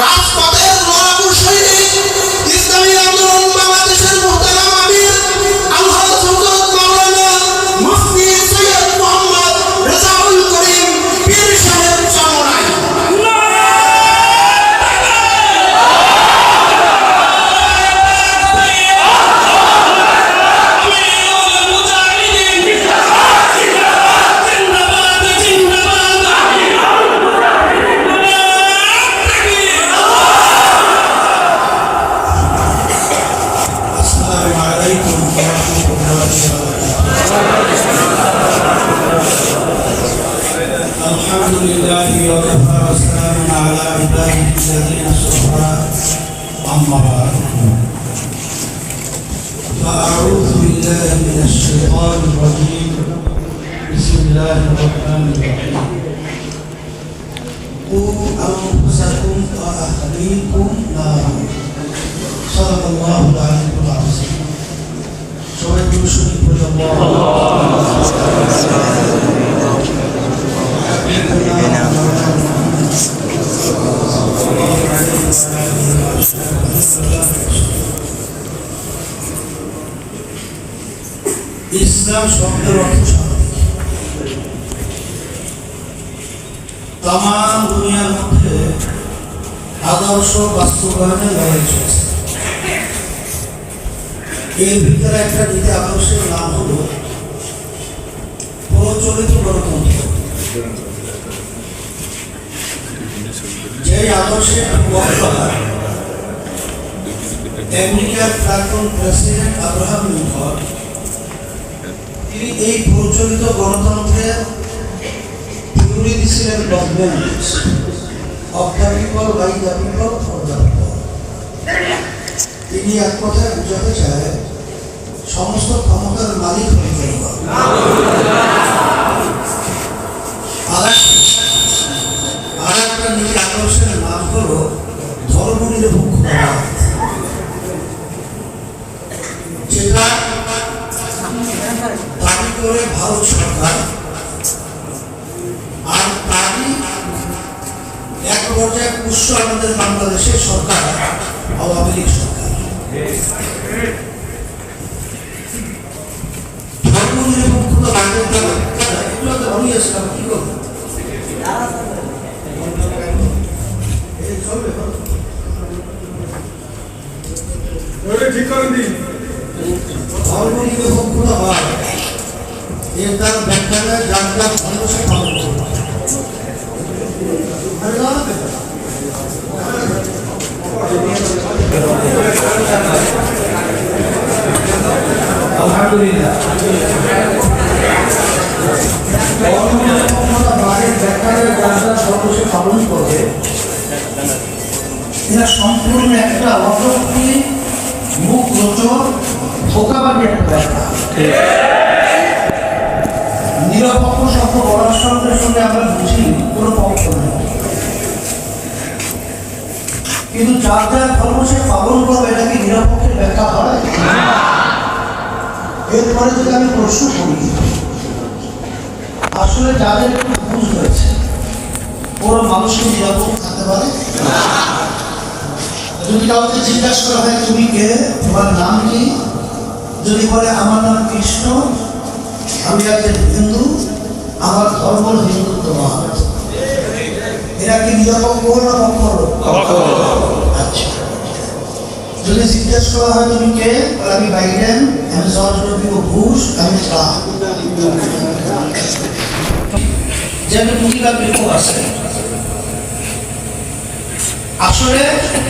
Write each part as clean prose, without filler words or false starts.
রাজপথের লড়াকু সৈনিক ইসলামী আন্দোলন বাংলাদেশের মুহতারাম আমির আলহাজ হযরত মাওলানা মুফতি সৈয়দ মোহাম্মদ রেজাউল করিম পীর সাহেব চরমনাই। الحمد لله وكفى وسلام على عباده الذين اصطفى أما بعد فأعوذ بالله من الشيطان الرجيم بسم الله الرحمن الرحيم قوا أنفسكم وأهليكم نارا صدق الله العلي العظيم সবাই শুনি বলি ইসলাম শব্দের অর্থ শান্তি। তামাম দুনিয়ার মধ্যে আদর্শ বাস্তবায়নে লড়াই চলছে। এর ভিতরে একটা নীতি আদর্শের নাম হলো প্রচলিত গণতন্ত্র। যে আদর্শে আমেরিকার প্রাক্তন প্রেসিডেন্ট আব্রাহাম লিঙ্কন তিনি এই প্রচলিত গণতন্ত্রের থিওরি দিয়েছিলেন government of the people by the people for the people. তিনি এক কথায় বুঝাতে চায় সমস্ত ক্ষমতার মালিক হল জনগণ। আর একটা নীতি আদর্শের নাম হল ধর্মনিরপেক্ষতাবাদ, যেটা দাবি করে ভারত সরকার, আর তারই এক পর্যায়ে পুষ্য আমাদের বাংলাদেশের সরকার আওয়ামী লীগ সরকার। ধর্মনিরপেক্ষতাবাদের দ্বারা একটু আগে আমি আসলাম কি করবো ধর্মনিরপেক্ষতাবাদ এর তার ব্যাখ্যাটা যার যার মানুষে পালন করবে। আলহামদুলিল্লাহ পালন করবে এরা সম্পূর্ণ একটা অযৌক্তিক মুখ রোচক ধোঁকাবাজি একটা ব্যাখ্যা। নিরপেক্ষ শব্দ বলার সঙ্গে সঙ্গে আমরা বুঝি কোনো পক্ষ নেই, কিন্তু যার যার ধর্ম সে পালন করবে এটা কি নিরপেক্ষের ব্যাখ্যা হয়? এরপরে যদি আমি প্রশ্ন করি, আসলে যাদের একটু বুঝ হয়েছে ওরা মানুষকে নিরাপদ থাকতে পারে? যদি কাউকে জিজ্ঞাসা করা হয় তুমি কে, তোমার নাম কি, যদি বলে আমার নাম কৃষ্ণ, আমি একজন হিন্দু, আমার ধর্ম হিন্দুত্ববাদ, এরা কি নিরপেক্ষ না পক্ষ? আচ্ছা, যদি জিজ্ঞাসা করা হয় তুমি কে, আমি বাইডেন, আমি জর্জ ডব্লিউ বুশ, আমি ট্রাম্প, যেন মহিলা বিপদ আছে। আসলে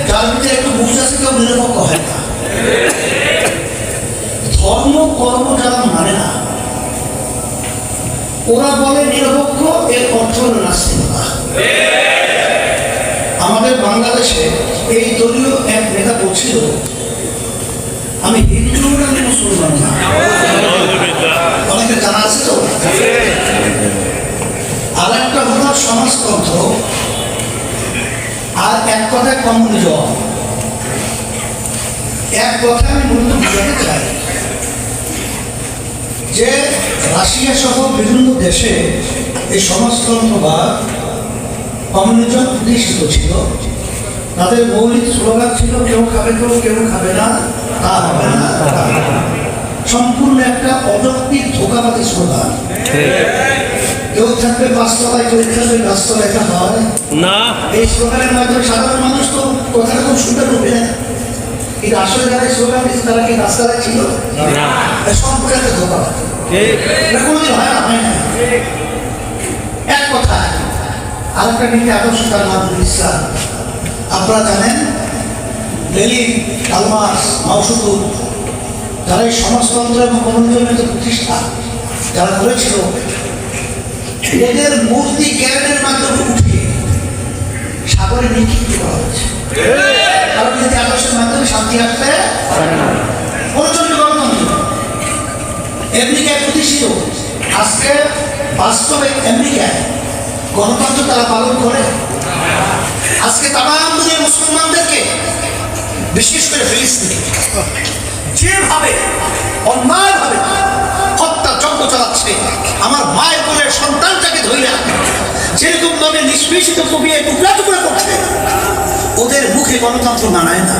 যার ভিতরে একটু বুঝ আছে কেউ নিরপেক্ষ হয় না। ধর্ম কর্ম যারা মানে না ওরা বলে নিরপেক্ষ, এর অর্থ হল নাস্তিকতা। আমাদের বাংলাদেশে এই দলীয় এক নেতা বলছিল আমি হিন্দু না, আমি মুসলমান না। অনেকে জানা আছে তো। আর একটা হলো সমাজতন্ত্র, আর এক কথায় কমিউনিজম। এক কথা আমি মূলত বুঝাতে চাই যে রাশিয়া সহ বিভিন্ন দেশে এই সমাজতন্ত্র বা কমিউনিজম প্রতিষ্ঠিত ছিল, তাদের মৌলিক স্লোগান ছিল কেউ খাবে কেউ খাবে না, তা হবে না, তা হবে না। সম্পূর্ণ একটা অযৌক্তিক ধোঁকাবাদী স্লোগান। কেউ থাকবে পাঁচতলায়, কেউ থাকবে গাছতলায়, এটা হয় না। এই স্লোগানের মাধ্যমে সাধারণ মানুষ তো কথাটা খুব সুন্দর ঢুকে না, কিন্তু আসলে যারা স্লোগান দিচ্ছে তারা কি রাস্তায় ছিল? সম্পূর্ণ একটা ধোঁকাবাদ। এটা কোনোদিন হয় না, হয় না। এক কথা আর একটা নীতি আদর্শ, তার নাম ইসলাম। আপনারা জানেন লেনিন, কার্ল মার্কস, মাও সেতুং, যারা এই সমাজতন্ত্র এবং কমিউনিজমের যে প্রতিষ্ঠা যারা করেছিল, এদের মূর্তি জ্ঞানের মাধ্যমে উঠে সাগরে নিক্ষিপ্ত করা হয়েছে। কারণ নীতি আদর্শের মাধ্যমে শান্তি আসতে প্রচন্ড গণতন্ত্র আমেরিকায় প্রতিষ্ঠিত। আজকে বাস্তবে আমেরিকায় গণতন্ত্র তারা পালন করে। আজকে তামাম দুনিয়ার মুসলমানদেরকে, বিশেষ করে ফিলিস্তিনে যেভাবে অন্যায়ভাবে হত্যা যজ্ঞ চালাচ্ছে, আমার মায়ের কোলের সন্তানটাকে ধইরা যেরকম ভাবে নিষ্পেষিত কবিয়ে টুকরা টুকরা করছে, ওদের মুখে গণতন্ত্র মানায় না।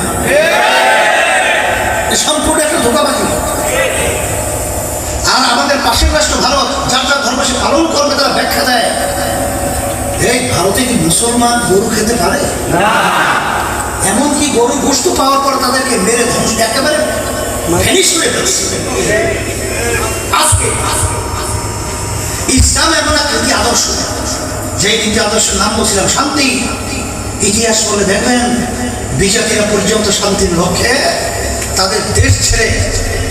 সম্পূর্ণ একটা ধোঁকাবাজি। আর আমাদের পাশের রাষ্ট্র ভারত, যার যার ধর্ম সে পালন করবে, তারা ব্যাখ্যা দেয় এই ভারতে কি মুসলমান গরু খেতে পারে? এমনকি গরু গোশত পাওয়ার পর তাদেরকে মেরে ধ্বংস একেবারে ফিনিশ করে ফেলছে। আজকে ইসলাম এমন এক নীতি আদর্শ, যে নীতি আদর্শের নাম বলছিলাম শান্তি। ইতিহাস বলে দেখবেন বিজাতিরা পর্যন্ত শান্তির লক্ষ্যে তাদের দেশ ছেড়ে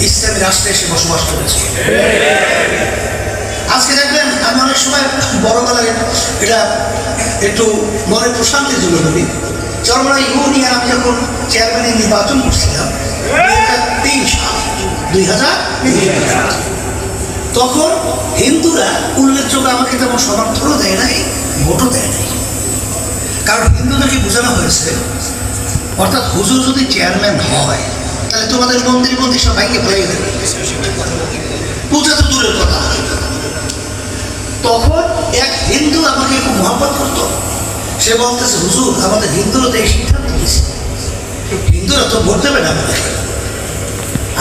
ইসলামী রাষ্ট্রে এসে বসবাস করেছে। আজকে দেখবেন আমি অনেক সময় বড়বেলায় এটা একটু মনে প্রশান্তির জন্য বলি, চরমরা ইউনিয়ন আমি যখন চেয়ারম্যানের নির্বাচন করছিলাম 2003 সাল, তখন হিন্দুরা উল্লেখযোগ্য আমাকে তেমন সমর্থনও দেয় নাই, ভোটও দেয় নাই। কারণ হিন্দুদেরকে বোঝানো হয়েছে, অর্থাৎ হুজুর যদি চেয়ারম্যান হয় তাহলে তোমাদের মন্দির সবাইকে ফেলাই দেবে, পূজা তো দূরের কথা। তখন এক হিন্দু আমাকে খুব মহব্বত করত। সে বলতেছে, হুজুর আমাদের হিন্দুরা তো এই সিদ্ধান্ত দিয়েছে, হিন্দুরা তো ভোট দেবে না আমাদের।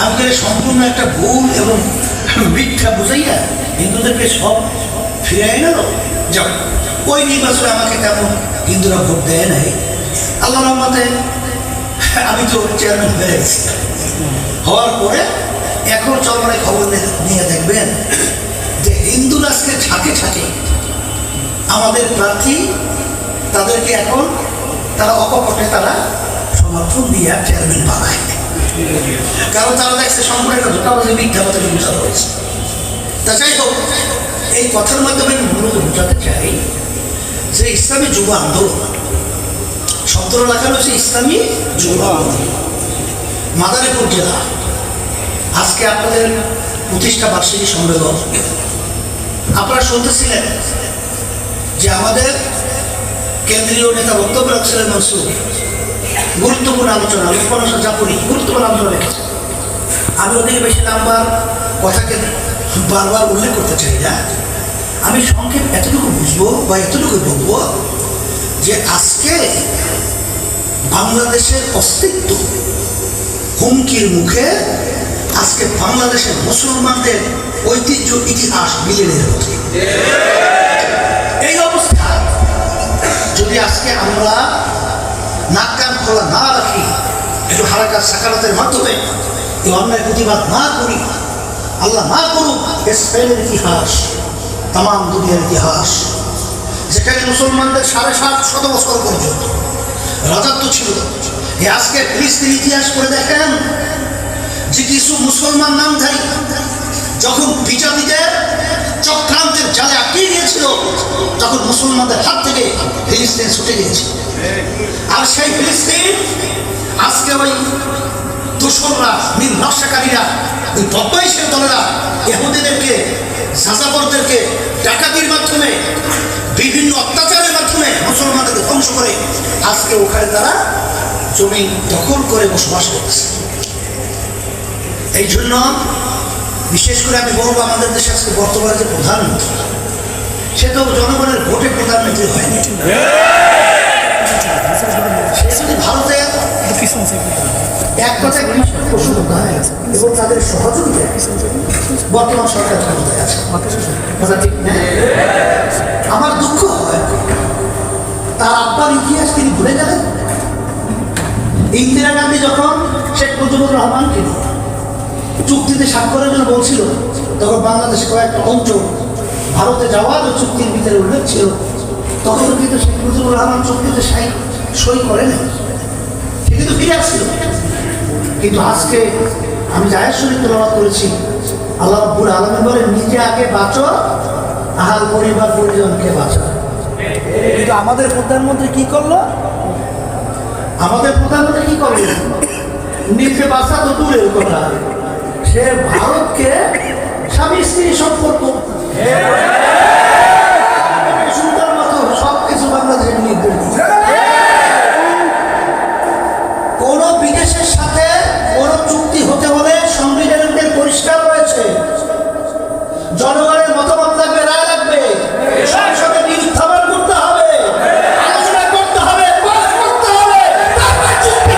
আমাদের সম্পূর্ণ একটা ভুল এবং মিথ্যা বুঝাইয়া হিন্দুদেরকে সব ফিরাই গেল। যাও, ওই নির্বাচনে আমাকে তেমন হিন্দুরা ভোট দেয় নাই। আল্লাহ রহমতে আমি তো চেয়ারম্যান হয়ে গেছি। হওয়ার পরে এখন চরমায় খবর নিয়ে দেখবেন যে হিন্দুরা আজকে ছাকে ছাকে আমাদের প্রার্থী, তাদেরকে এখন তারা অকপটে তারা সমর্থন দিয়ে চেয়ারম্যান বানায়। কারণ তারা দেখছে সম্পূর্ণ একটা ধোঁকাবাজি, মিথ্যাবাদী বোঝানো হয়েছে। তা যাই হোক, এই কথার মাধ্যমে আমি মূলত বোঝাতে চাই যে ইসলামী যুব আন্দোলন শব্দটা লাগানো হচ্ছে ইসলামী যুব আন্দোলন। মাদারীপুর জেলা আজকে আপনাদের প্রতিষ্ঠা বার্ষিকী সম্মেলন আপনারা শুনতেছিলেন যে আমাদের কেন্দ্রীয় নেতা বক্তব্য রাখছিলেন মনসুর, গুরুত্বপূর্ণ আলোচনা, লোকমানসা জাপুরি গুরুত্বপূর্ণ আলোচনা রেখেছে। আমি ওদিকে বেশি নাম্বার কথাকে বারবার উল্লেখ করতে চাই না। আমি সংক্ষেপ এতটুকু বুঝবো বা এতটুকু বলবো যে আজকে বাংলাদেশের অস্তিত্ব হুমকির মুখে। আজকে বাংলাদেশের মুসলমানদের ঐতিহ্য ইতিহাস বিলীনের পথে। এই অবস্থা যদি আজকে আমরা নাক কান খোলা না রাখি, একটু হারাকাত সাকারাতের মাধ্যমে এই অন্যায় প্রতিবাদ না করি, আল্লাহ না করুক স্পেনের ইতিহাস, তাম দুনিয়ার ইতিহাস, যেখানে মুসলমানদের 750 বছর পর্যন্ত রাজত্ব ছিল। এই আজকে ফিলিস্তিন ইতিহাস করে দেখেন যে কিছু মুসলমান নামধারী যখন বিজাতিদের চক্রান্তের জালে আটকে গিয়েছিল, তখন মুসলমানদের হাত থেকে ফিলিস্তিন ছুটে গিয়েছে। আর সেই ফিলিস্তিন আজকে ওই দোসররা, নীল নকশাকারীরা, ওই বদমাইশের দলেরা ইহুদিদেরকে, যাযাবরদেরকে ডাকাতির মাধ্যমে, বিভিন্ন অত্যাচারের মাধ্যমে মুসলমানদেরকে ধ্বংস করে আজকে ওখানে তারা জমি দখল করে বসবাস করতেছে। এই জন্য বিশেষ করে আমি বলবো, আমাদের দেশে আজকে বর্তমানে যে প্রধানমন্ত্রী, সে তো জনগণের ভোটে প্রধানমন্ত্রী হয়নি। সে যদি এবং তাদের সহযোগিতায় বর্তমান সরকার ক্ষমতায় আছে। কথা ঠিক না? আমার দুঃখ হয় তার আব্বার ইতিহাস তিনি ভুলে গেলেন। ইন্দিরা গান্ধী যখন শেখ মুজিবুর রহমানকে চুক্তিতে স্বাক্ষরের জন্য বলছিল, তখন বাংলাদেশে কয়েকটা অঞ্চল ভারতে যাওয়ার চুক্তির ভিতরে উল্লেখ ছিল, তখন কিন্তু শেখ মুজিবুর রহমান চুক্তিতে সই করেনি, সে কিন্তু ফিরে আসছিল। কিন্তু আজকে আমি জায়ের শরীফ তেলাওয়াত করেছি, আল্লাহ রাব্বুল আলামিন বলেন নিজে আগে বাঁচো, আহাল পরিবার পরিজনকে বাঁচো। কিন্তু আমাদের প্রধানমন্ত্রী কি করলো? নিজে বাঁচা তো দূরের কথা, সে ভারতকে স্বামী স্ত্রী সম্পর্ক সুন্দর মতো সবকিছু বাংলাদেশের নির্দেশ দিচ্ছে। কোন বিদেশের সাথে কোন চুক্তি হতে হলে সংবিধানের পরিষ্কার রয়েছে, জনগণের মতামত লাগবে, রায় লাগবে, সংসদে বিল উত্থাপন করতে হবে, আলোচনা করতে হবে, পাস করতে হবে, তারপর চুক্তি।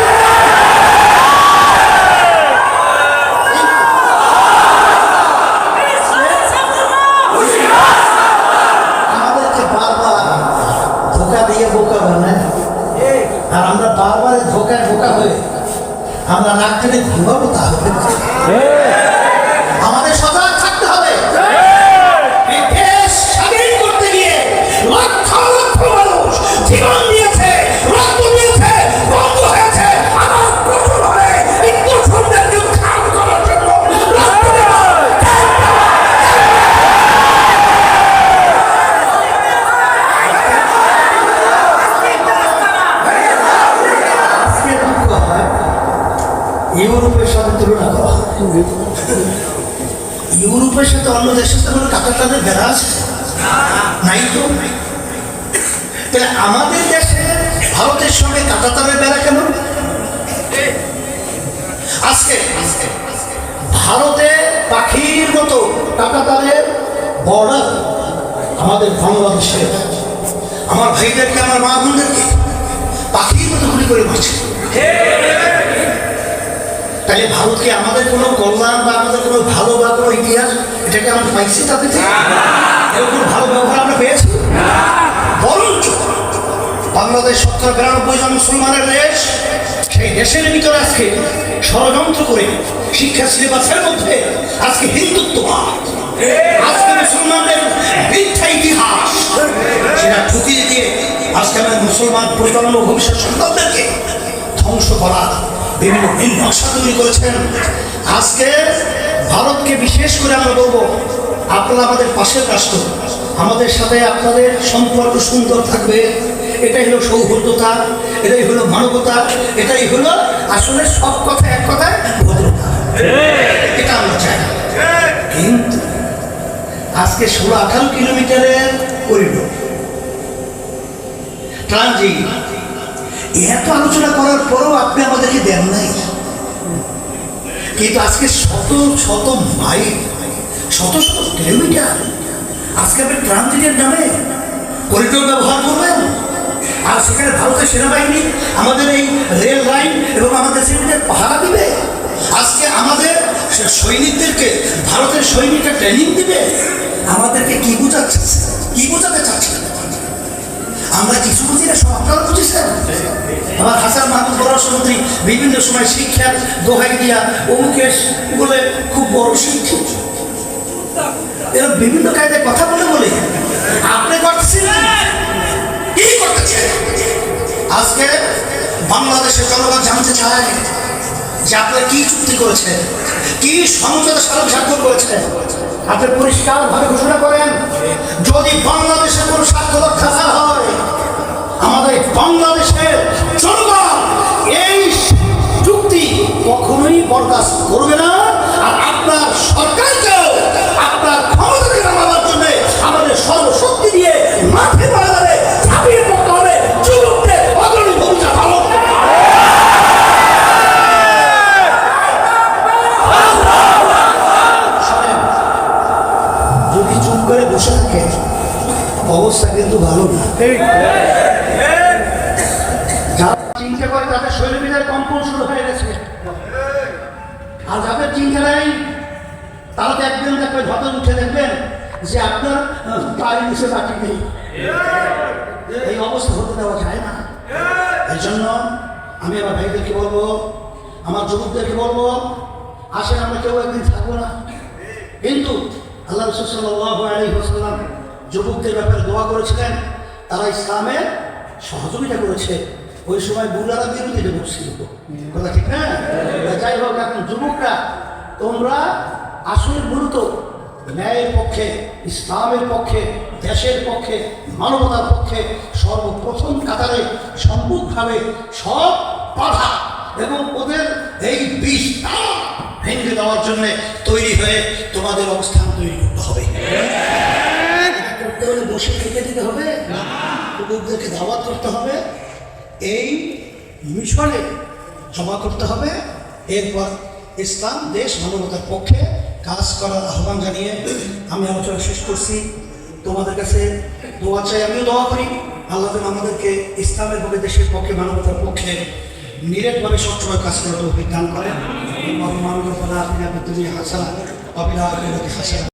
আমাদেরকে বারবার ধোকা দিয়ে বোকা বানায়, আর আমরা বারবার ধোকায় বোকা হয়ে আমরা নাক টেনে ঘুমাবো, তা হবে না। আমাদের সজাগ থাকতে হবে। এই দেশ স্বাধীন করতে গিয়ে লক্ষ লক্ষ মানুষ জীবন দিয়েছে, রক্ত দিয়েছে, বন্ধ হয়েছে। আমার প্রচুর হবে মৃত্যু সৌন্দর্য খান করার জন্য রক্ত দেওয়া। আজকে দুঃখ হয় ইউরোপের সাথে তুলনা করা হয়। ইউরোপের সাথে অন্য দেশের সাথে কোনো কাটাটানের বেড়া আছে? নাই তো। তাহলে আমাদের দেশে ভারতের সঙ্গে কাটাতারের বেড়া কেন? আজকে ভারতে পাখির মতো কাটাতারের বর্ডার আমাদের বাংলাদেশে আমার ভাইদেরকে, আমার মা বোনদেরকে পাখির মতো গুলি করে মারছে। তাহলে ভারতকে আমাদের কোনো কল্যাণ বা আমাদের কোনো ভালো বা কোনো ইতিহাস এটাকে আমরা পাইছি তাদের থেকে? এরকম ভালো ব্যবহার আমরা পেয়েছি? বরঞ্চ বাংলাদেশ ৯৯ জন মুসলমানের দেশ, সেই দেশের ভিতরে আজকে ষড়যন্ত্র করে শিক্ষা সিলেবাসের মধ্যে আজকে হিন্দুত্ববাদ, আজকে মুসলমানদের মিথ্যা ইতিহাস সেটা ঠুকিয়ে দিয়ে আজকে আমাদের মুসলমান প্রজন্ম ভবিষ্যৎ সন্তানদেরকে ধ্বংস করার বিভিন্ন নকশা তৈরি করেছেন। আজকে ভারতকে বিশেষ করে আমরা বলবো, আপনারা আমাদের পাশের রাষ্ট্র, আমাদের সাথে আপনাদের সম্পর্ক সুন্দর থাকবে, এটাই হলো সৌহার্দ্যতা, এটাই হলো মানবতা, এটাই হলো আসলে সব কথা এক কথায় ভদ্রতা। এটা আমরা চাই। কিন্তু আজকে ১৬-১৮ কিলোমিটারের করিডোর ট্রানজিট, এত আলোচনা করার পরেও আপনি আমাদেরকে দেন নাই। কিন্তু আজকে শত শত মাইল, শত শত কিলোমিটার আজকে আপনি ট্রানজিটের নামে করিডোর ব্যবহার করবেন, আর সেখানে ভারতের সেনাবাহিনী আমাদের এই রেল লাইন এবং আমাদের সেখানে পাহারা দিবে। আজকে আমাদের সৈনিকদেরকে ভারতের সৈনিকরা ট্রেনিং দিবে। আমাদেরকে কি বোঝাচ্ছে, কি বোঝাতে চাচ্ছে? আমরা কিছু বুঝি না, সব আপনারা বুঝেছেন। আমার হাসান মাহমুদ পররাষ্ট্রমন্ত্রী বিভিন্ন সময় শিক্ষার দোহাই দিয়া অমুকেশ বলে খুব বড় শিক্ষিত, এরা বিভিন্ন কায়দায় কথা বলে বলে আপনি করতেছেন কি করতেছেন? আজকে বাংলাদেশের জনগণ জানতে চায় যে আপনারা কি চুক্তি করেছেন, কি সমঝোতা স্মারক করেছেন। আপনি পরিষ্কারভাবে ঘোষণা করেন, যদি বাংলাদেশে কোনো স্বার্থ রক্ষা হয়, আমাদের বাংলাদেশের জনগণ এই চুক্তি কখনোই বরদাস্ত করবে না। আর আপনার সরকারকেও আপনার ক্ষমতাকে নামাবার জন্য আমাদের সর্বশক্তি দিয়ে মাঠে বাজারে ঝাঁপিয়ে পড়তে হবে, যুবকদের অগ্রণী ভূমিকা পালন করতে হবে। যদি চুপ করে বসে থাকে অবস্থা কিন্তু ভালো না। যারা চিন্তা করে তাদের শৈলবিদায় কম্পন শুরু হয়ে গেছে। আর যাদের চিন্তা নেই তারা দেখবেন দেখবেন হঠাৎ উঠে দেখবেন যে আপনার পায়ের নিচে বাটি নেই। এই অবস্থা হতে দেওয়া যায় না। এই জন্য আমি আমার ভাইদেরকে বলবো, আমার যুবকদেরকে বলবো, আসেন আমরা কেউ একদিন থাকবো না, কিন্তু আল্লাহ রাসূল সাল্লাল্লাহু আলাইহি ওয়াসাল্লাম যুবকদের ব্যাপারে দোয়া করেছিলেন, তারা ইসলামের সহযোগিতা করেছে। ওই সময় বুলারা বিরোধীরা বসছিল, কথা ঠিক না? যাই হোক, এখন যুবকরা তোমরা আসলে মূলত ন্যায়ের পক্ষে, ইসলামের পক্ষে, দেশের পক্ষে, মানবতার পক্ষে সর্বপ্রথম কাতারে সম্মুখভাবে সব বাধা এবং ওদের এই বিষটা ভেঙে দেওয়ার জন্য তৈরি হয়ে তোমাদের অবস্থান তৈরি করতে হবে। করতে হলে বসে থেকে দিতে হবে, যুবকদেরকে দাওয়াত করতে হবে, এই মিশনে জমা করতে হবে, এরপর ইসলাম দেশ মানবতার পক্ষে কাজ করার আহ্বান জানিয়ে আমি আলোচনা শেষ করছি। তোমাদের কাছে দোয়া চাই, আমিও দোয়া করি আল্লাহ যেন আমাদেরকে ইসলামের পক্ষে, দেশের পক্ষে, মানবতার পক্ষে নিরেটভাবে সবসময় কাজ করার তৌফিক দান করেন। মানবতা হাসানা